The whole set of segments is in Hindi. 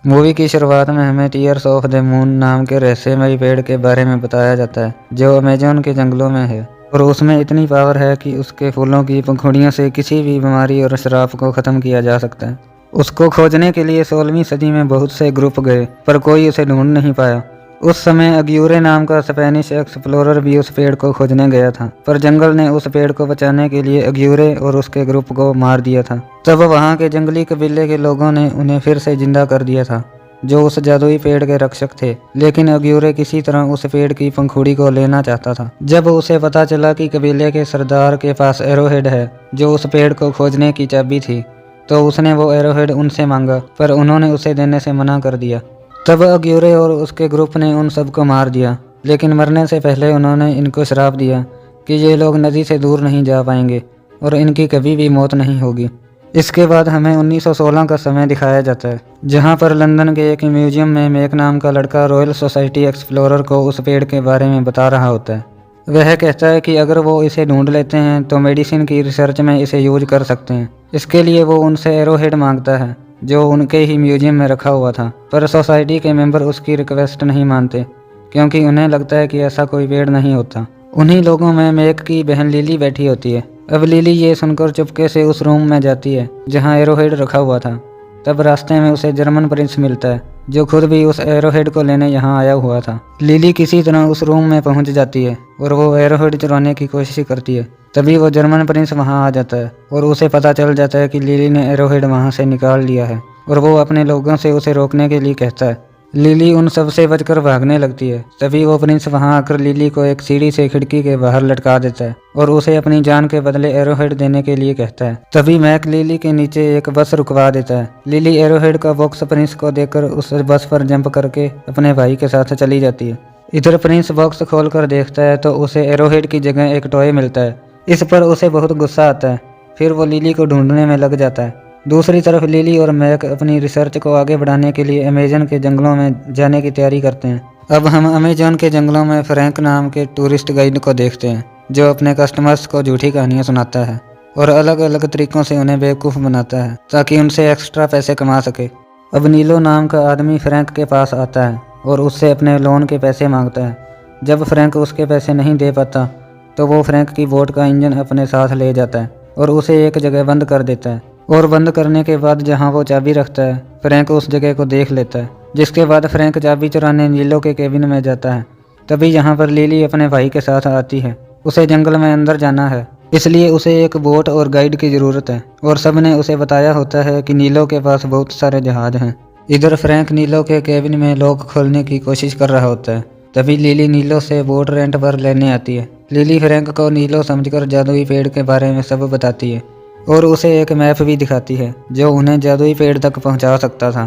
मूवी की शुरुआत में हमें टीयर्स ऑफ द मून नाम के रहस्यमयी पेड़ के बारे में बताया जाता है जो अमेज़न के जंगलों में है और उसमें इतनी पावर है कि उसके फूलों की पंखुड़ियों से किसी भी बीमारी और श्राप को ख़त्म किया जा सकता है। उसको खोजने के लिए 16वीं सदी में बहुत से ग्रुप गए पर कोई उसे ढूंढ नहीं पाया। उस समय अग्यूरे नाम का स्पेनिश एक्सप्लोरर भी उस पेड़ को खोजने गया था, पर जंगल ने उस पेड़ को बचाने के लिए अग्यूरे और उसके ग्रुप को मार दिया था। तब वहां के जंगली कबीले के लोगों ने उन्हें फिर से जिंदा कर दिया था, जो उस जादुई पेड़ के रक्षक थे। लेकिन अग्यूरे किसी तरह उस पेड़ की पंखुड़ी को लेना चाहता था। जब उसे पता चला कि कबीले के सरदार के पास एरोहेड है, जो उस पेड़ को खोजने की चाबी थी, तो उसने वो एरोहेड उनसे मांगा, पर उन्होंने उसे देने से मना कर दिया। तब अग्यूरे और उसके ग्रुप ने उन सबको मार दिया, लेकिन मरने से पहले उन्होंने इनको श्राप दिया कि ये लोग नदी से दूर नहीं जा पाएंगे और इनकी कभी भी मौत नहीं होगी। इसके बाद हमें 1916 का समय दिखाया जाता है, जहां पर लंदन के एक म्यूजियम में मेक नाम का लड़का रॉयल सोसाइटी एक्सप्लोरर को उस पेड़ के बारे में बता रहा होता है। वह कहता है कि अगर वो इसे ढूंढ लेते हैं तो मेडिसिन की रिसर्च में इसे यूज कर सकते हैं। इसके लिए वो उनसे एरोहेड मांगता है जो उनके ही म्यूजियम में रखा हुआ था, पर सोसाइटी के मेंबर उसकी रिक्वेस्ट नहीं मानते क्योंकि उन्हें लगता है कि ऐसा कोई पेड़ नहीं होता। उन्हीं लोगों में मेक की बहन लिली बैठी होती है। अब लिली ये सुनकर चुपके से उस रूम में जाती है जहां एरोहेड रखा हुआ था। तब रास्ते में उसे जर्मन प्रिंस मिलता है जो खुद भी उस एरोहेड को लेने यहाँ आया हुआ था। लिली किसी तरह उस रूम में पहुंच जाती है और वो एरोहेड चुराने की कोशिश करती है। तभी वो जर्मन प्रिंस वहां आ जाता है और उसे पता चल जाता है कि लिली ने एरोहेड वहां से निकाल लिया है और वो अपने लोगों से उसे रोकने के लिए कहता है। लिली उन सब से बचकर भागने लगती है। तभी वो प्रिंस वहां आकर लिली को एक सीढ़ी से खिड़की के बाहर लटका देता है और उसे अपनी जान के बदले एरोहेड देने के लिए कहता है। तभी मैक लिली के नीचे एक बस रुकवा देता है। लिली एरोहेड का बॉक्स प्रिंस को देकर उस बस पर जंप करके अपने भाई के साथ चली जाती है। इधर प्रिंस बॉक्स खोलकर देखता है तो उसे एरोहेड की जगह एक टॉय मिलता है। इस पर उसे बहुत गुस्सा आता है। फिर वो लिली को ढूंढने में लग जाता है। दूसरी तरफ लिली और मैक अपनी रिसर्च को आगे बढ़ाने के लिए अमेज़न के जंगलों में जाने की तैयारी करते हैं। अब हम अमेज़न के जंगलों में फ्रैंक नाम के टूरिस्ट गाइड को देखते हैं जो अपने कस्टमर्स को झूठी कहानियां सुनाता है और अलग अलग तरीक़ों से उन्हें बेवकूफ़ बनाता है ताकि उनसे एक्स्ट्रा पैसे कमा सके। अब नीलो नाम का आदमी फ्रैंक के पास आता है और उससे अपने लोन के पैसे मांगता है। जब फ्रैंक उसके पैसे नहीं दे पाता तो वो फ्रैंक की बोट का इंजन अपने साथ ले जाता है और उसे एक जगह बंद कर देता है। और बंद करने के बाद जहां वो चाबी रखता है, फ्रैंक उस जगह को देख लेता है। जिसके बाद फ्रैंक चाबी चुराने नीलो के केबिन में जाता है। तभी यहाँ पर लिली अपने भाई के साथ आती है। उसे जंगल में अंदर जाना है, इसलिए उसे एक बोट और गाइड की ज़रूरत है और सब ने उसे बताया होता है कि नीलो के पास बहुत सारे जहाज हैं। इधर फ्रैंक नीलो के केबिन में लॉक खोलने की कोशिश कर रहा होता है। तभी लिली नीलो से बोट रेंट पर लेने आती है। लिली फ्रैंक को नीलो समझकर जादुई पेड़ के बारे में सब बताती है और उसे एक मैप भी दिखाती है जो उन्हें जादुई पेड़ तक पहुंचा सकता था।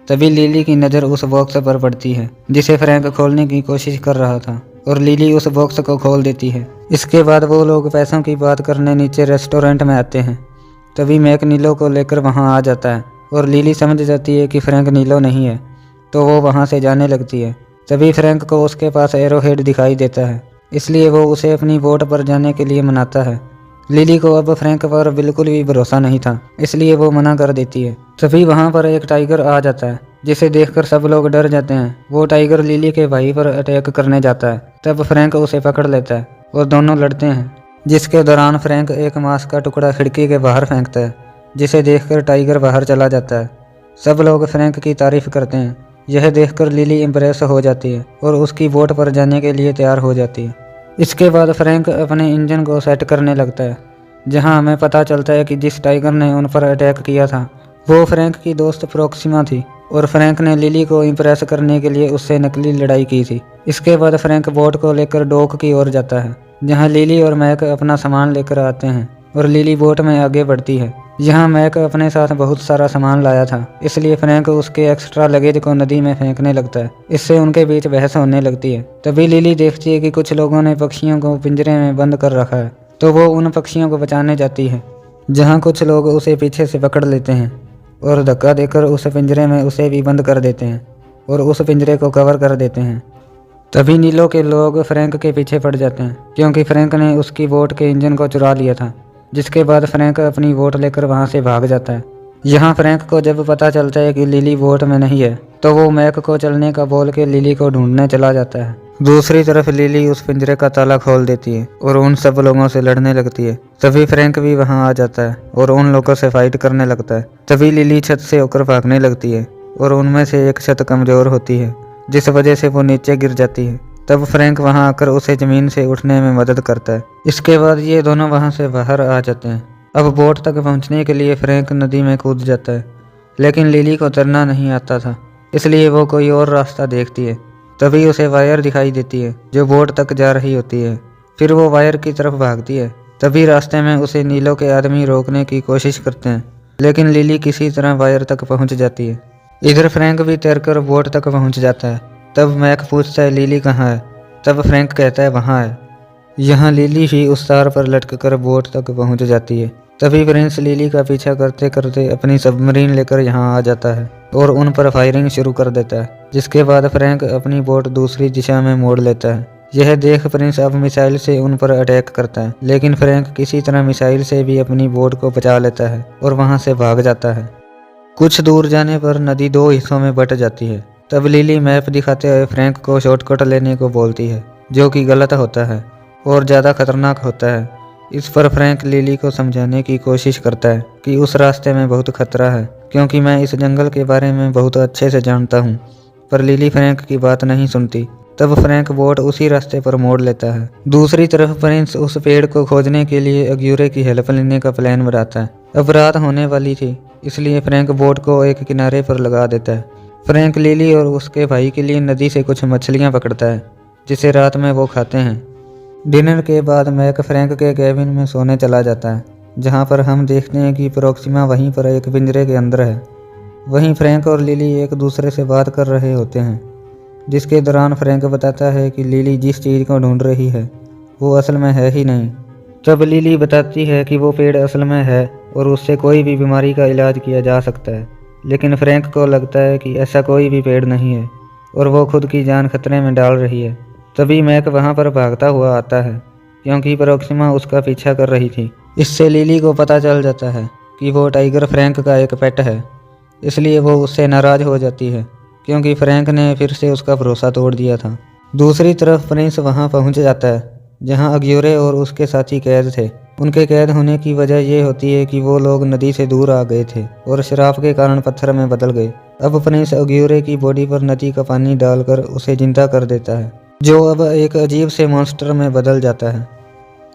तभी लिली की नज़र उस बॉक्स पर पड़ती है जिसे फ्रैंक खोलने की कोशिश कर रहा था और लिली उस बॉक्स को खोल देती है। इसके बाद वो लोग पैसों की बात करने नीचे रेस्टोरेंट में आते हैं। तभी मैक नीलो को लेकर वहां आ जाता है और लिली समझ जाती है कि फ्रैंक नीलो नहीं है, तो वो वहां से जाने लगती है। तभी फ्रैंक को उसके पास एरोहेड दिखाई देता है, इसलिए वो उसे अपनी बोट पर जाने के लिए मनाता है। लिली को अब फ्रैंक पर बिल्कुल भी भरोसा नहीं था, इसलिए वो मना कर देती है। तभी वहां पर एक टाइगर आ जाता है जिसे देखकर सब लोग डर जाते हैं। वो टाइगर लिली के भाई पर अटैक करने जाता है। तब फ्रैंक उसे पकड़ लेता है और दोनों लड़ते हैं, जिसके दौरान फ्रैंक एक मांस का टुकड़ा खिड़की के बाहर फेंकता है, जिसे देखकर टाइगर बाहर चला जाता है। सब लोग फ्रैंक की तारीफ करते हैं। यह देखकर लिली इम्प्रेस हो जाती है और उसकी बोट पर जाने के लिए तैयार हो जाती है। इसके बाद फ्रैंक अपने इंजन को सेट करने लगता है, जहां हमें पता चलता है कि जिस टाइगर ने उन पर अटैक किया था वो फ्रैंक की दोस्त प्रोक्सिमा थी और फ्रैंक ने लिली को इम्प्रेस करने के लिए उससे नकली लड़ाई की थी। इसके बाद फ्रैंक बोट को लेकर डॉक की ओर जाता है, जहां लिली और मैक अपना सामान लेकर आते हैं और लिली बोट में आगे बढ़ती है। यहाँ मैक अपने साथ बहुत सारा सामान लाया था, इसलिए फ्रैंक उसके एक्स्ट्रा लगेज को नदी में फेंकने लगता है। इससे उनके बीच बहस होने लगती है। तभी लिली देखती है कि कुछ लोगों ने पक्षियों को पिंजरे में बंद कर रखा है, तो वो उन पक्षियों को बचाने जाती है, जहाँ कुछ लोग उसे पीछे से पकड़ लेते हैं और धक्का देकर उस पिंजरे में उसे भी बंद कर देते हैं और उस पिंजरे को कवर कर देते हैं। तभी नीलो के लोग फ्रैंक के पीछे पड़ जाते हैं क्योंकि फ्रैंक ने उसकी बोट के इंजन को चुरा लिया था। जिसके बाद फ्रैंक अपनी बोट लेकर वहां से भाग जाता है। यहाँ फ्रैंक को जब पता चलता है कि लिली बोट में नहीं है तो वो मैक को चलने का बोल के लिली को ढूंढने चला जाता है। दूसरी तरफ लिली उस पिंजरे का ताला खोल देती है और उन सब लोगों से लड़ने लगती है। तभी फ्रैंक भी वहां आ जाता है और उन लोगों से फाइट करने लगता है। तभी लिली छत से होकर भागने लगती है और उनमें से एक छत कमजोर होती है जिस वजह से वो नीचे गिर जाती है। तब फ्रैंक वहां आकर उसे जमीन से उठने में मदद करता है। इसके बाद ये दोनों वहां से बाहर आ जाते हैं। अब बोट तक पहुंचने के लिए फ्रैंक नदी में कूद जाता है, लेकिन लिली को तैरना नहीं आता था, इसलिए वो कोई और रास्ता देखती है। तभी उसे वायर दिखाई देती है जो बोट तक जा रही होती है। फिर वो वायर की तरफ भागती है। तभी रास्ते में उसे नीलो के आदमी रोकने की कोशिश करते हैं, लेकिन लिली किसी तरह वायर तक पहुंच जाती है। इधर फ्रैंक भी तैरकर बोट तक पहुंच जाता है। तब मैक पूछता है लिली कहाँ है। तब फ्रैंक कहता है वहाँ है। यहाँ लिली भी उस तार पर लटक कर बोट तक पहुंच जाती है। तभी प्रिंस लिली का पीछा करते करते अपनी सबमरीन लेकर यहाँ आ जाता है और उन पर फायरिंग शुरू कर देता है, जिसके बाद फ्रैंक अपनी बोट दूसरी दिशा में मोड़ लेता है। यह देख प्रिंस अब मिसाइल से उन पर अटैक करता है, लेकिन फ्रैंक किसी तरह मिसाइल से भी अपनी बोट को बचा लेता है और वहां से भाग जाता है। कुछ दूर जाने पर नदी दो हिस्सों में बट जाती है। तब लिली मैप दिखाते हुए फ्रैंक को शॉर्टकट लेने को बोलती है, जो कि गलत होता है और ज़्यादा खतरनाक होता है। इस पर फ्रैंक लिली को समझाने की कोशिश करता है कि उस रास्ते में बहुत खतरा है, क्योंकि मैं इस जंगल के बारे में बहुत अच्छे से जानता हूँ। पर लिली फ्रैंक की बात नहीं सुनती। तब फ्रैंक बोट उसी रास्ते पर मोड़ लेता है। दूसरी तरफ प्रिंस उस पेड़ को खोजने के लिए अग्यूरे की हेल्प लेने का प्लान बनाता है। अब रात होने वाली थी, इसलिए फ्रैंक बोट को एक किनारे पर लगा देता है। फ्रैंक लिली और उसके भाई के लिए नदी से कुछ मछलियाँ पकड़ता है, जिसे रात में वो खाते हैं। डिनर के बाद मैक फ्रैंक के कैबिन में सोने चला जाता है, जहाँ पर हम देखते हैं कि प्रोक्सिमा वहीं पर एक पिंजरे के अंदर है। वहीं फ्रैंक और लिली एक दूसरे से बात कर रहे होते हैं, जिसके दौरान फ्रैंक बताता है कि लिली जिस चीज़ को ढूंढ रही है वो असल में है ही नहीं। तब लिली बताती है कि वो पेड़ असल में है और उससे कोई भी बीमारी का इलाज किया जा सकता है, लेकिन फ्रैंक को लगता है कि ऐसा कोई भी पेड़ नहीं है और वो खुद की जान खतरे में डाल रही है। तभी मैक वहाँ पर भागता हुआ आता है, क्योंकि प्रोक्सिमा उसका पीछा कर रही थी। इससे लिली को पता चल जाता है कि वो टाइगर फ्रैंक का एक पेट है, इसलिए वो उससे नाराज़ हो जाती है, क्योंकि फ्रैंक ने फिर से उसका भरोसा तोड़ दिया था। दूसरी तरफ प्रिंस वहाँ पहुँच जाता है जहाँ अग्यूरे और उसके साथी कैद थे। उनके कैद होने की वजह यह होती है कि वो लोग नदी से दूर आ गए थे और शराब के कारण पत्थर में बदल गए। अब प्रिंस अग्यूरे की बॉडी पर नदी का पानी डालकर उसे जिंदा कर देता है, जो अब एक अजीब से मॉन्स्टर में बदल जाता है।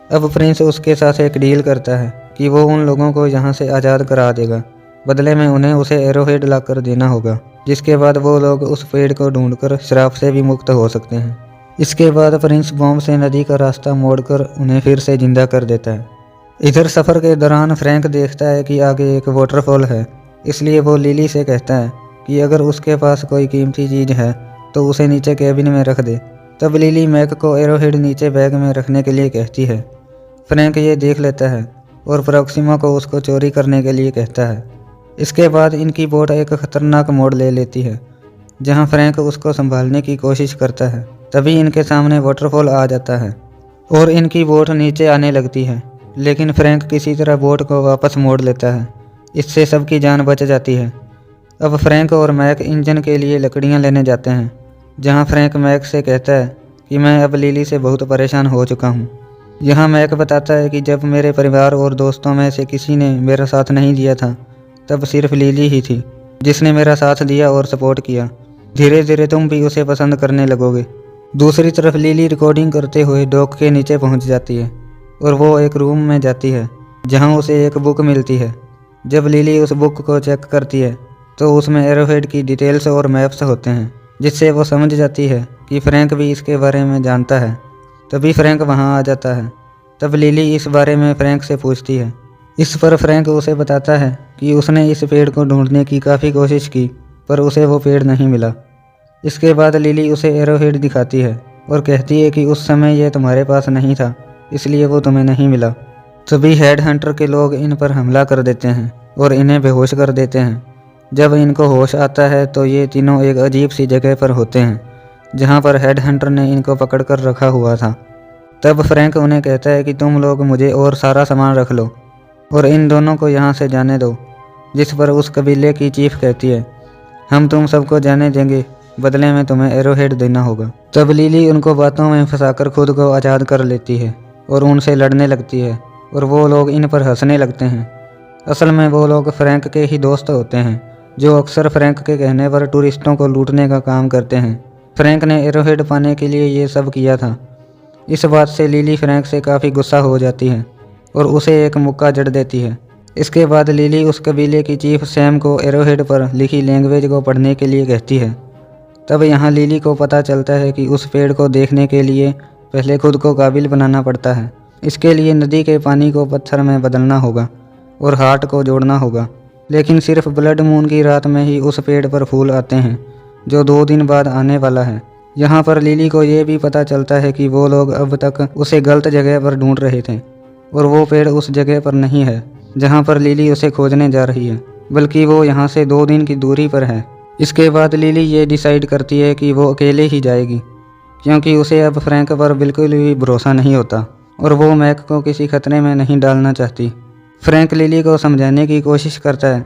अब प्रिंस उसके साथ एक डील करता है कि वो उन लोगों को यहाँ से आज़ाद करा देगा, बदले में उन्हें उसे एरोहेड लाकर देना होगा, जिसके बाद वो लोग उस पेड़ को ढूंढकर शराब से भी मुक्त हो सकते हैं। इसके बाद प्रिंस बॉम्ब से नदी का रास्ता मोड़कर उन्हें फिर से जिंदा कर देता है। इधर सफ़र के दौरान फ्रैंक देखता है कि आगे एक वाटरफॉल है, इसलिए वो लिली से कहता है कि अगर उसके पास कोई कीमती चीज़ है तो उसे नीचे कैबिन में रख दे। तब लिली मैक को एरोहेड नीचे बैग में रखने के लिए कहती है। फ्रैंक ये देख लेता है और प्रोक्सिमा को उसको चोरी करने के लिए कहता है। इसके बाद इनकी बोट एक खतरनाक मोड़ ले लेती है, जहां फ्रैंक उसको संभालने की कोशिश करता है। तभी इनके सामने वाटरफॉल आ जाता है और इनकी बोट नीचे आने लगती है, लेकिन फ्रैंक किसी तरह बोट को वापस मोड़ लेता है। इससे सबकी जान बच जाती है। अब फ्रैंक और मैक इंजन के लिए लकड़ियाँ लेने जाते हैं, जहाँ फ्रैंक मैक से कहता है कि मैं अब लिली से बहुत परेशान हो चुका हूँ। यहाँ मैक बताता है कि जब मेरे परिवार और दोस्तों में से किसी ने मेरा साथ नहीं दिया था, तब सिर्फ लिली ही थी जिसने मेरा साथ दिया और सपोर्ट किया। धीरे धीरे तुम भी उसे पसंद करने लगोगे। दूसरी तरफ लिली रिकॉर्डिंग करते हुए डॉक के नीचे पहुँच जाती है और वो एक रूम में जाती है, जहाँ उसे एक बुक मिलती है। जब लिली उस बुक को चेक करती है तो उसमें एरोहेड की डिटेल्स और मैप्स होते हैं, जिससे वो समझ जाती है कि फ्रैंक भी इसके बारे में जानता है। तभी फ्रैंक वहाँ आ जाता है। तब लिली इस बारे में फ्रैंक से पूछती है। इस पर फ्रैंक उसे बताता है कि उसने इस पेड़ को ढूंढने की काफ़ी कोशिश की, पर उसे वो पेड़ नहीं मिला। इसके बाद लिली उसे एरोहेड दिखाती है और कहती है कि उस समय यह तुम्हारे पास नहीं था, इसलिए वो तुम्हें नहीं मिला। तभी हेड हंटर के लोग इन पर हमला कर देते हैं और इन्हें बेहोश कर देते हैं। जब इनको होश आता है तो ये तीनों एक अजीब सी जगह पर होते हैं, जहाँ पर हेड हंटर ने इनको पकड़ कर रखा हुआ था। तब फ्रैंक उन्हें कहता है कि तुम लोग मुझे और सारा सामान रख लो और इन दोनों को यहाँ से जाने दो। जिस पर उस कबीले की चीफ कहती है, हम तुम सबको जाने देंगे, बदले में तुम्हें एरोहेड देना होगा। तब लिली उनको बातों में फंसाकर खुद को आज़ाद कर लेती है और उनसे लड़ने लगती है और वो लोग इन पर हंसने लगते हैं। असल में वो लोग फ्रैंक के ही दोस्त होते हैं, जो अक्सर फ्रैंक के कहने पर टूरिस्टों को लूटने का काम करते हैं। फ्रैंक ने एरोहेड पाने के लिए ये सब किया था। इस बात से लिली फ्रैंक से काफ़ी गुस्सा हो जाती है और उसे एक मुक्का जड़ देती है। इसके बाद लिली उस कबीले की चीफ सैम को एरोहेड पर लिखी लैंग्वेज को पढ़ने के लिए कहती है। तब यहाँ लिली को पता चलता है कि उस पेड़ को देखने के लिए पहले खुद को काबिल बनाना पड़ता है। इसके लिए नदी के पानी को पत्थर में बदलना होगा और हार्ट को जोड़ना होगा। लेकिन सिर्फ ब्लड मून की रात में ही उस पेड़ पर फूल आते हैं, जो 2 दिन बाद आने वाला है। यहाँ पर लिली को ये भी पता चलता है कि वो लोग अब तक उसे गलत जगह पर ढूंढ रहे थे और वो पेड़ उस जगह पर नहीं है जहाँ पर लिली उसे खोजने जा रही है, बल्कि वो यहाँ से 2 दिन की दूरी पर है। इसके बाद लिली ये डिसाइड करती है कि वो अकेले ही जाएगी, क्योंकि उसे अब फ्रैंक पर बिल्कुल भी भरोसा नहीं होता और वो मैक को किसी खतरे में नहीं डालना चाहती। फ्रैंक लिली को समझाने की कोशिश करता है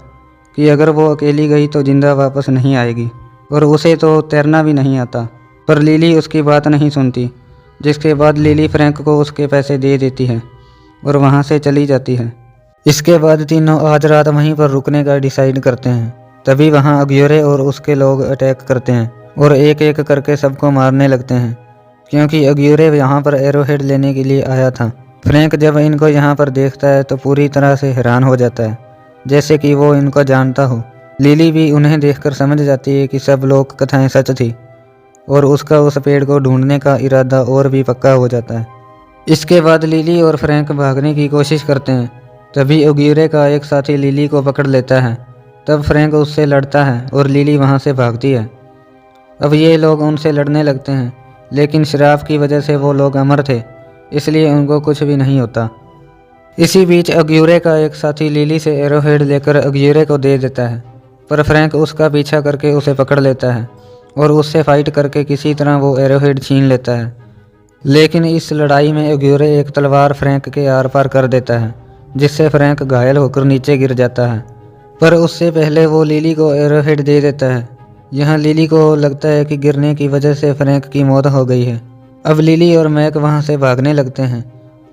कि अगर वो अकेली गई तो जिंदा वापस नहीं आएगी और उसे तो तैरना भी नहीं आता, पर लिली उसकी बात नहीं सुनती। जिसके बाद लिली फ्रैंक को उसके पैसे दे देती है और वहाँ से चली जाती है। इसके बाद तीनों आज रात वहीं पर रुकने का डिसाइड करते हैं। तभी वहाँ अग्योरे और उसके लोग अटैक करते हैं और एक एक करके सबको मारने लगते हैं, क्योंकि अग्योरे यहाँ पर एरोहेड लेने के लिए आया था। फ्रैंक जब इनको यहाँ पर देखता है तो पूरी तरह से हैरान हो जाता है, जैसे कि वो इनको जानता हो। लिली भी उन्हें देखकर समझ जाती है कि सब लोग कथाएं सच थी और उसका उस पेड़ को ढूंढने का इरादा और भी पक्का हो जाता है। इसके बाद लिली और फ्रैंक भागने की कोशिश करते हैं। तभी अग्योरे का एक साथी लिली को पकड़ लेता है। तब फ्रैंक उससे लड़ता है और लिली वहाँ से भागती है। अब ये लोग उनसे लड़ने लगते हैं, लेकिन शराब की वजह से वो लोग अमर थे, इसलिए उनको कुछ भी नहीं होता। इसी बीच अग्योरे का एक साथी लिली से एरोहेड लेकर अग्योरे को दे देता है, पर फ्रैंक उसका पीछा करके उसे पकड़ लेता है और उससे फाइट करके किसी तरह वो एरोहेड छीन लेता है। लेकिन इस लड़ाई में अग्योरे एक तलवार फ्रैंक के आर पार कर देता है, जिससे फ्रैंक घायल होकर नीचे गिर जाता है। पर उससे पहले वो लिली को एरोहेड दे देता है। यहाँ लिली को लगता है कि गिरने की वजह से फ्रैंक की मौत हो गई है। अब लिली और मैक वहाँ से भागने लगते हैं,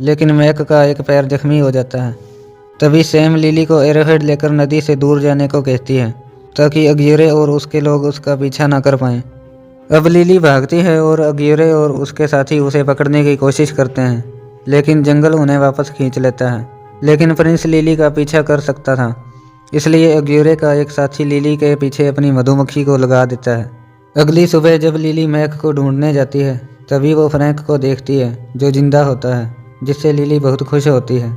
लेकिन मैक का एक पैर जख्मी हो जाता है। तभी सैम लिली को एरोहेड लेकर नदी से दूर जाने को कहती है, ताकि अग्योरे और उसके लोग उसका पीछा ना कर पाएं। अब लिली भागती है और अग्योरे और उसके साथी उसे पकड़ने की कोशिश करते हैं, लेकिन जंगल उन्हें वापस खींच लेता है। लेकिन प्रिंस लिली का पीछा कर सकता था, इसलिए अग्योरे का एक साथी लिली के पीछे अपनी मधुमक्खी को लगा देता है। अगली सुबह जब लिली मैक को ढूंढने जाती है, तभी वो फ्रैंक को देखती है, जो जिंदा होता है, जिससे लिली बहुत खुश होती है।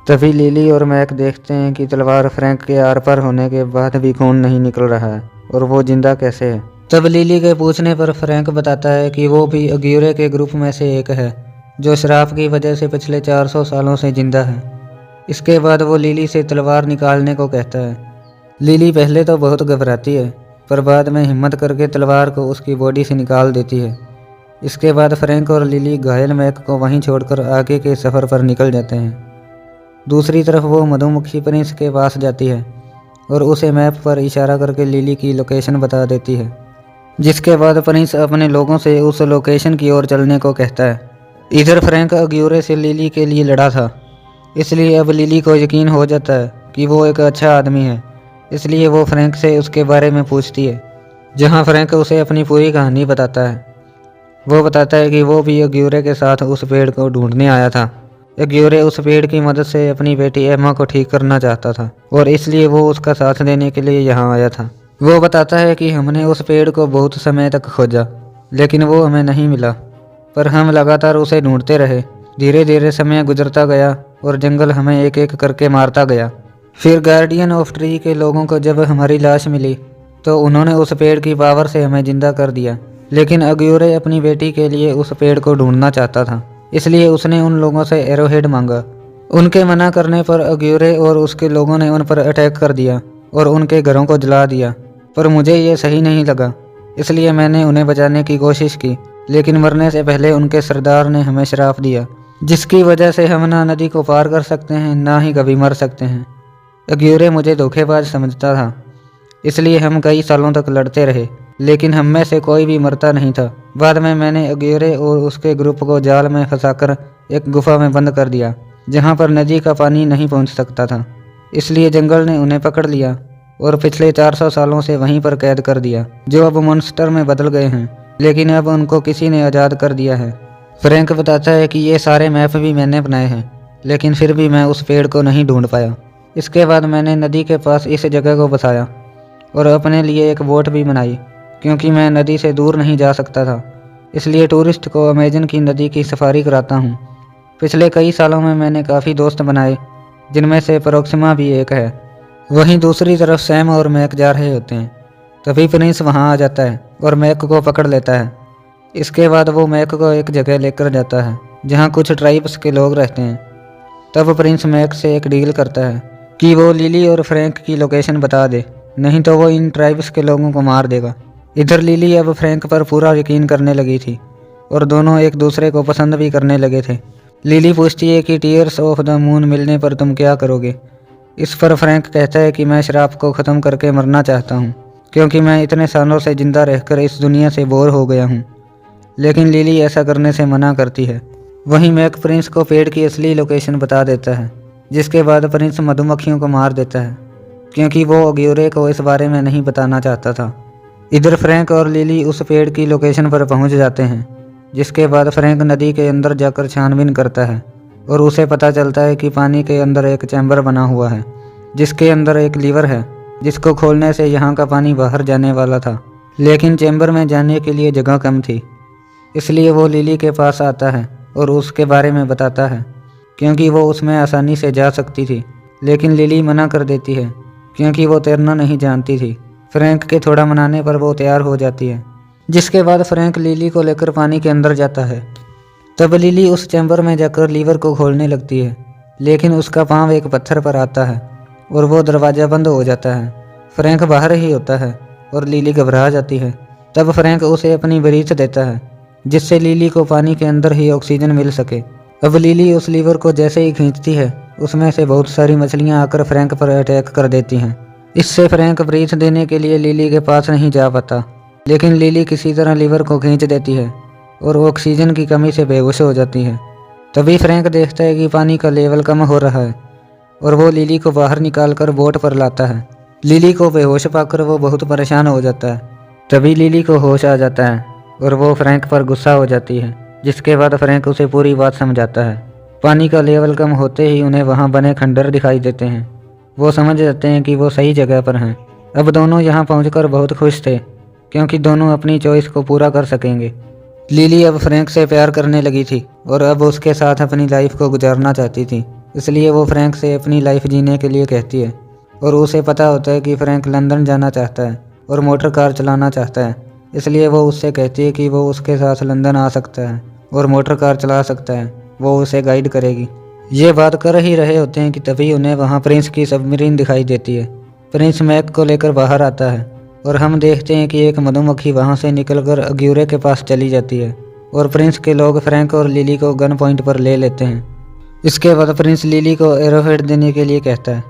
तभी लिली और मैक देखते हैं कि तलवार फ्रैंक के आर पार होने के बाद भी खून नहीं निकल रहा है और वो जिंदा कैसे है। तब लिली के पूछने पर फ्रैंक बताता है कि वो भी अग्योरे के ग्रुप में से एक है, जो शराब की वजह से पिछले 400 सालों से जिंदा है। इसके बाद वो लिली से तलवार निकालने को कहता है। लिली पहले तो बहुत घबराती है, पर बाद में हिम्मत करके तलवार को उसकी बॉडी से निकाल देती है। इसके बाद फ्रैंक और लिली घायल मैक को वहीं छोड़कर आगे के सफ़र पर निकल जाते हैं। दूसरी तरफ वो मधुमक्खी प्रिंस के पास जाती है और उसे मैप पर इशारा करके लिली की लोकेशन बता देती है, जिसके बाद प्रिंस अपने लोगों से उस लोकेशन की ओर चलने को कहता है। इधर फ्रैंक अग्योरे से लिली के लिए लड़ा था, इसलिए अब लिली को यकीन हो जाता है कि वो एक अच्छा आदमी है। इसलिए वो फ्रैंक से उसके बारे में पूछती है, जहाँ फ्रैंक उसे अपनी पूरी कहानी बताता है। वो बताता है कि वो भी अग्योरे के साथ उस पेड़ को ढूंढने आया था। अग्योरे उस पेड़ की मदद से अपनी बेटी एम्मा को ठीक करना चाहता था और इसलिए वो उसका साथ देने के लिए यहाँ आया था। वो बताता है कि हमने उस पेड़ को बहुत समय तक खोजा, लेकिन वो हमें नहीं मिला, पर हम लगातार उसे ढूंढते रहे। धीरे धीरे समय गुजरता गया और जंगल हमें एक एक करके मारता गया। फिर गार्डियन ऑफ ट्री के लोगों को जब हमारी लाश मिली तो उन्होंने उस पेड़ की पावर से हमें जिंदा कर दिया। लेकिन अग्योरे अपनी बेटी के लिए उस पेड़ को ढूंढना चाहता था, इसलिए उसने उन लोगों से एरोहेड मांगा। उनके मना करने पर अग्योरे और उसके लोगों ने उन पर अटैक कर दिया और उनके घरों को जला दिया। पर मुझे ये सही नहीं लगा, इसलिए मैंने उन्हें बचाने की कोशिश की, लेकिन मरने से पहले उनके सरदार ने हमें श्राप दिया, जिसकी वजह से हम ना नदी को पार कर सकते हैं, ना ही कभी मर सकते हैं। अग्यूरे मुझे धोखेबाज समझता था, इसलिए हम कई सालों तक लड़ते रहे, लेकिन हम में से कोई भी मरता नहीं था। बाद में मैंने अग्यूरे और उसके ग्रुप को जाल में फंसाकर एक गुफा में बंद कर दिया, जहाँ पर नदी का पानी नहीं पहुँच सकता था। इसलिए जंगल ने उन्हें पकड़ लिया और पिछले 400 सालों से वहीं पर कैद कर दिया, जो अब मॉन्स्टर में बदल गए हैं, लेकिन अब उनको किसी ने आज़ाद कर दिया है। फ्रैंक बताता है कि ये सारे मैप भी मैंने बनाए हैं, लेकिन फिर भी मैं उस पेड़ को नहीं ढूंढ पाया। इसके बाद मैंने नदी के पास इस जगह को बसाया और अपने लिए एक बोट भी बनाई, क्योंकि मैं नदी से दूर नहीं जा सकता था। इसलिए टूरिस्ट को अमेजन की नदी की सफारी कराता हूँ। पिछले कई सालों में मैंने काफ़ी दोस्त बनाए, जिनमें से प्रोक्सिमा भी एक है। वहीं दूसरी तरफ सैम और मैक जा रहे होते हैं। तभी प्रिंस वहाँ आ जाता है और मैक को पकड़ लेता है। इसके बाद वो मैक को एक जगह लेकर जाता है जहाँ कुछ ट्राइब्स के लोग रहते हैं। तब प्रिंस मैक से एक डील करता है कि वो लिली और फ्रैंक की लोकेशन बता दे, नहीं तो वो इन ट्राइब्स के लोगों को मार देगा। इधर लिली अब फ्रैंक पर पूरा यकीन करने लगी थी और दोनों एक दूसरे को पसंद भी करने लगे थे। लिली पूछती है कि टीयर्स ऑफ द मून मिलने पर तुम क्या करोगे। इस पर फ्रैंक कहता है कि मैं शराब को ख़त्म करके मरना चाहता हूँ, क्योंकि मैं इतने सालों से ज़िंदा रहकर इस दुनिया से बोर हो गया हूँ। लेकिन लिली ऐसा करने से मना करती है। वहीं मैक प्रिंस को पेड़ की असली लोकेशन बता देता है, जिसके बाद प्रिंस मधुमक्खियों को मार देता है, क्योंकि वो अग्यूरे को इस बारे में नहीं बताना चाहता था। इधर फ्रैंक और लिली उस पेड़ की लोकेशन पर पहुंच जाते हैं, जिसके बाद फ्रैंक नदी के अंदर जाकर छानबीन करता है और उसे पता चलता है कि पानी के अंदर एक चैम्बर बना हुआ है, जिसके अंदर एक लीवर है, जिसको खोलने से यहाँ का पानी बाहर जाने वाला था। लेकिन चैम्बर में जाने के लिए जगह कम थी, इसलिए वो लिली के पास आता है और उसके बारे में बताता है, क्योंकि वो उसमें आसानी से जा सकती थी। लेकिन लिली मना कर देती है, क्योंकि वो तैरना नहीं जानती थी। फ्रैंक के थोड़ा मनाने पर वो तैयार हो जाती है, जिसके बाद फ्रैंक लिली को लेकर पानी के अंदर जाता है। तब लिली उस चैम्बर में जाकर लीवर को खोलने लगती है, लेकिन उसका पाँव एक पत्थर पर आता है और वो दरवाज़ा बंद हो जाता है। फ्रैंक बाहर ही होता है और लिली घबरा जाती है। तब फ्रैंक उसे अपनी ब्रीथ देता है, जिससे लिली को पानी के अंदर ही ऑक्सीजन मिल सके। अब लिली उस लीवर को जैसे ही खींचती है, उसमें से बहुत सारी मछलियाँ आकर फ्रैंक पर अटैक कर देती हैं। इससे फ्रैंक ब्रीथ देने के लिए लिली के पास नहीं जा पाता, लेकिन लिली किसी तरह लीवर को खींच देती है और ऑक्सीजन की कमी से बेहोश हो जाती है। तभी फ्रैंक देखता है कि पानी का लेवल कम हो रहा है और वो लिली को बाहर निकालकर बोट पर लाता है। लिली को बेहोश पाकर वो बहुत परेशान हो जाता है। तभी लिली को होश आ जाता है और वो फ्रैंक पर गुस्सा हो जाती है, जिसके बाद फ्रैंक उसे पूरी बात समझाता है। पानी का लेवल कम होते ही उन्हें वहाँ बने खंडर दिखाई देते हैं। वो समझ जाते हैं कि वो सही जगह पर हैं। अब दोनों यहाँ पहुँचकर बहुत खुश थे, क्योंकि दोनों अपनी चॉइस को पूरा कर सकेंगे। लिली अब फ्रैंक से प्यार करने लगी थी और अब उसके साथ अपनी लाइफ को गुजारना चाहती थी। इसलिए वो फ्रैंक से अपनी लाइफ जीने के लिए कहती है और उसे पता होता है कि फ्रैंक लंदन जाना चाहता है और मोटर कार चलाना चाहता है। इसलिए वो उससे कहती है कि वो उसके साथ लंदन आ सकता है और मोटर कार चला सकता है, वो उसे गाइड करेगी। ये बात कर ही रहे होते हैं कि तभी उन्हें वहाँ प्रिंस की सबमरीन दिखाई देती है। प्रिंस मैक को लेकर बाहर आता है और हम देखते हैं कि एक मधुमक्खी वहाँ से निकलकर अग्यूरे के पास चली जाती है और प्रिंस के लोग फ्रैंक और लिली को गन पॉइंट पर ले लेते हैं। इसके बाद प्रिंस लिली को एरोहेड देने के लिए कहता है।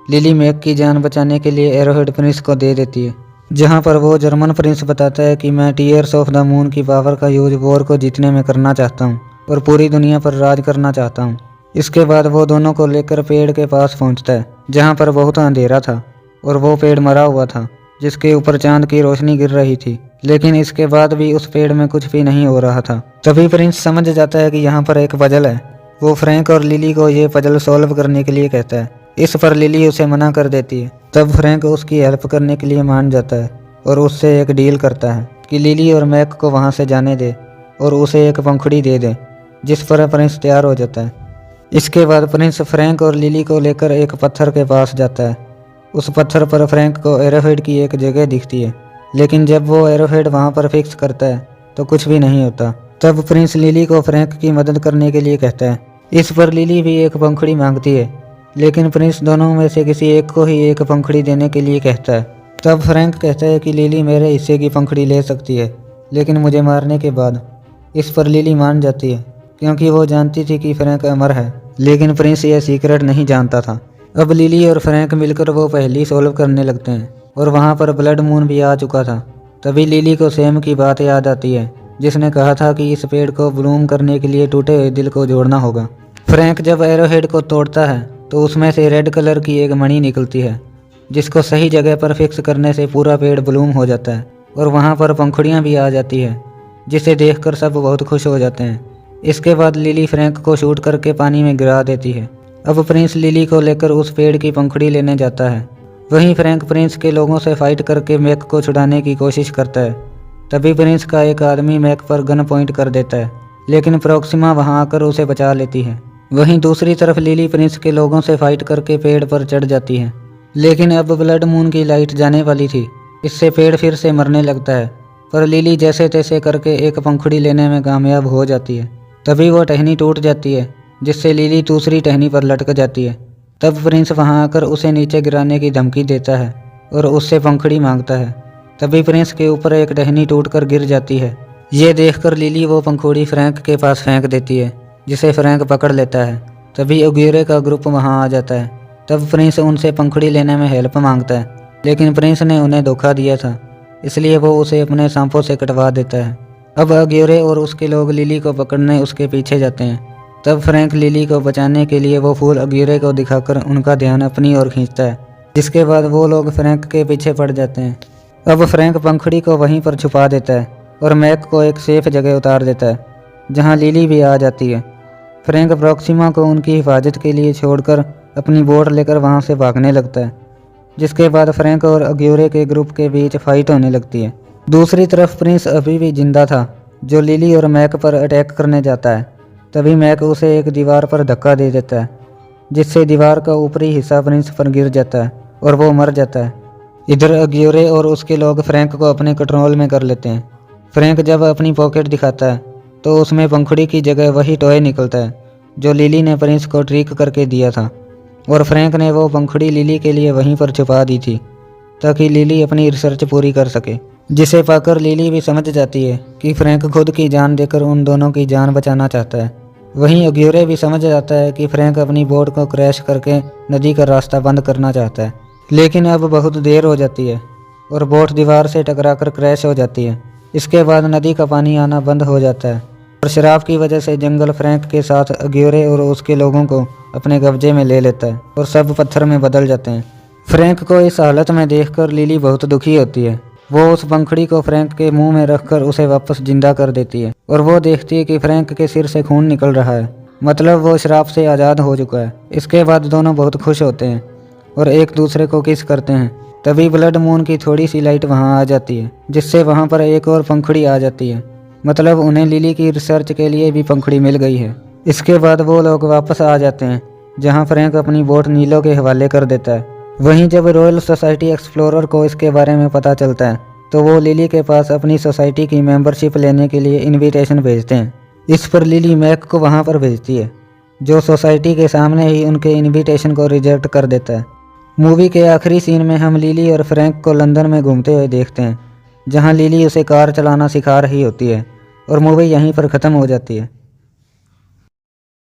लिली मैक की जान बचाने के लिए एरोहेड प्रिंस को दे देती है, जहाँ पर वो जर्मन प्रिंस बताता है कि मैं टीयर्स ऑफ द मून की पावर का यूज वॉर को जीतने में करना चाहता हूँ और पूरी दुनिया पर राज करना चाहता हूँ। इसके बाद वो दोनों को लेकर पेड़ के पास पहुँचता है, जहाँ पर बहुत अंधेरा था और वो पेड़ मरा हुआ था, जिसके ऊपर चांद की रोशनी गिर रही थी। लेकिन इसके बाद भी उस पेड़ में कुछ भी नहीं हो रहा था। तभी प्रिंस समझ जाता है कि यहाँ पर एक पजल है। वो फ्रैंक और लिली को ये पजल सॉल्व करने के लिए कहता है। इस पर लिली उसे मना कर देती है। तब फ्रैंक उसकी हेल्प करने के लिए मान जाता है और उससे एक डील करता है कि लिली और मैक को वहाँ से जाने दे और उसे एक पंखुड़ी दे दे, जिस पर प्रिंस तैयार हो जाता है। इसके बाद प्रिंस फ्रैंक और लिली को लेकर एक पत्थर के पास जाता है। उस पत्थर पर फ्रैंक को एरोहेड की एक जगह दिखती है, लेकिन जब वो एरोहेड वहाँ पर फिक्स करता है तो कुछ भी नहीं होता। तब प्रिंस लिली को फ्रैंक की मदद करने के लिए कहता है। इस पर लिली भी एक पंखुड़ी मांगती है, लेकिन प्रिंस दोनों में से किसी एक को ही एक पंखुड़ी देने के लिए कहता है। तब फ्रैंक कहता है कि लिली मेरे हिस्से की पंखुड़ी ले सकती है, लेकिन मुझे मारने के बाद। इस पर लिली मान जाती है, क्योंकि वो जानती थी कि फ्रैंक अमर है, लेकिन प्रिंस यह सीक्रेट नहीं जानता था। अब लिली और फ्रैंक मिलकर वो पहेली सॉल्व करने लगते हैं और वहाँ पर ब्लड मून भी आ चुका था। तभी लिली को सैम की बात याद आती है, जिसने कहा था कि इस पेड़ को ब्लूम करने के लिए टूटे हुए दिल को जोड़ना होगा। फ्रैंक जब एरोहेड को तोड़ता है तो उसमें से रेड कलर की एक मणि निकलती है, जिसको सही जगह पर फिक्स करने से पूरा पेड़ ब्लूम हो जाता है और वहाँ पर पंखुड़ियाँ भी आ जाती है, जिसे देखकर सब बहुत खुश हो जाते हैं। इसके बाद लिली फ्रैंक को शूट करके पानी में गिरा देती है। अब प्रिंस लिली को लेकर उस पेड़ की पंखुड़ी लेने जाता है। वहीं फ्रैंक प्रिंस के लोगों से फाइट करके मैक को छुड़ाने की कोशिश करता है। तभी प्रिंस का एक आदमी मैक पर गन पॉइंट कर देता है, लेकिन प्रोक्सिमा वहां आकर उसे बचा लेती है। वहीं दूसरी तरफ लिली प्रिंस के लोगों से फाइट करके पेड़ पर चढ़ जाती है, लेकिन अब ब्लड मून की लाइट जाने वाली थी। इससे पेड़ फिर से मरने लगता है, पर लिली जैसे तैसे करके एक पंखुड़ी लेने में कामयाब हो जाती है। तभी वो टहनी टूट जाती है, जिससे लिली दूसरी टहनी पर लटक जाती है। तब प्रिंस वहां आकर उसे नीचे गिराने की धमकी देता है और उससे पंखुड़ी मांगता है। तभी प्रिंस के ऊपर एक टहनी टूटकर गिर जाती है। ये देखकर लिली वो पंखुड़ी फ्रैंक के पास फेंक देती है, जिसे फ्रैंक पकड़ लेता है। तभी ओग्यूरे का ग्रुप वहां आ जाता है। तब प्रिंस उनसे पंखुड़ी लेने में हेल्प मांगता है, लेकिन प्रिंस ने उन्हें धोखा दिया था, इसलिए वो उसे अपने सांपों से कटवा देता है। अब ओग्यूरे और उसके लोग लिली को पकड़ने उसके पीछे जाते हैं। तब फ्रैंक लिली को बचाने के लिए वो फूल ओग्यूरे को दिखाकर उनका ध्यान अपनी ओर खींचता है, जिसके बाद वो लोग फ्रैंक के पीछे पड़ जाते हैं। अब फ्रैंक पंखुड़ी को वहीं पर छुपा देता है और मैक को एक सेफ जगह उतार देता है, जहां लिली भी आ जाती है। फ्रैंक प्रोक्सिमा को उनकी हिफाजत के लिए छोड़कर अपनी बोट लेकर वहां से भागने लगता है, जिसके बाद फ्रैंक और ओग्यूरे के ग्रुप के बीच फाइट होने लगती है। दूसरी तरफ प्रिंस अभी भी जिंदा था, जो लिली और मैक पर अटैक करने जाता है। तभी मैक उसे एक दीवार पर धक्का दे देता है, जिससे दीवार का ऊपरी हिस्सा प्रिंस पर गिर जाता है और वो मर जाता है। इधर ओग्यूरे और उसके लोग फ्रैंक को अपने कंट्रोल में कर लेते हैं। फ्रैंक जब अपनी पॉकेट दिखाता है तो उसमें पंखुड़ी की जगह वही टॉय निकलता है जो लिली ने प्रिंस को ट्रिक करके दिया था, और फ्रैंक ने वो पंखुड़ी लिली के लिए वहीं पर छुपा दी थी ताकि लिली अपनी रिसर्च पूरी कर सके। जिसे पाकर लिली भी समझ जाती है कि फ्रैंक खुद की जान देकर उन दोनों की जान बचाना चाहता है। वहीं ओग्यूरे भी समझ जाता है कि फ्रैंक अपनी बोट को क्रैश करके नदी का रास्ता बंद करना चाहता है, लेकिन अब बहुत देर हो जाती है और बोट दीवार से टकराकर क्रैश हो जाती है। इसके बाद नदी का पानी आना बंद हो जाता है और शराब की वजह से जंगल फ्रैंक के साथ ओग्यूरे और उसके लोगों को अपने कब्जे में ले लेता है और सब पत्थर में बदल जाते हैं। फ्रैंक को इस हालत में देखकर लिली बहुत दुखी होती है। वो उस पंखुड़ी को फ्रैंक के मुंह में रखकर उसे वापस जिंदा कर देती है और वो देखती है कि फ्रैंक के सिर से खून निकल रहा है, मतलब वो शराब से आज़ाद हो चुका है। इसके बाद दोनों बहुत खुश होते हैं और एक दूसरे को किस करते हैं। तभी ब्लड मून की थोड़ी सी लाइट वहाँ आ जाती है, जिससे वहाँ पर एक और पंखुड़ी आ जाती है, मतलब उन्हें लिली की रिसर्च के लिए भी पंखुड़ी मिल गई है। इसके बाद वो लोग वापस आ जाते हैं, जहाँ फ्रैंक अपनी बोट नीलो के हवाले कर देता है। वहीं जब रॉयल सोसाइटी एक्सप्लोरर को इसके बारे में पता चलता है तो वो लिली के पास अपनी सोसाइटी की मेंबरशिप लेने के लिए इनविटेशन भेजते हैं। इस पर लिली मैक को वहां पर भेजती है, जो सोसाइटी के सामने ही उनके इनविटेशन को रिजेक्ट कर देता है। मूवी के आखिरी सीन में हम लिली और फ्रैंक को लंदन में घूमते हुए देखते हैं, जहां लिली उसे कार चलाना सिखा रही होती है और मूवी यहीं पर ख़त्म हो जाती है।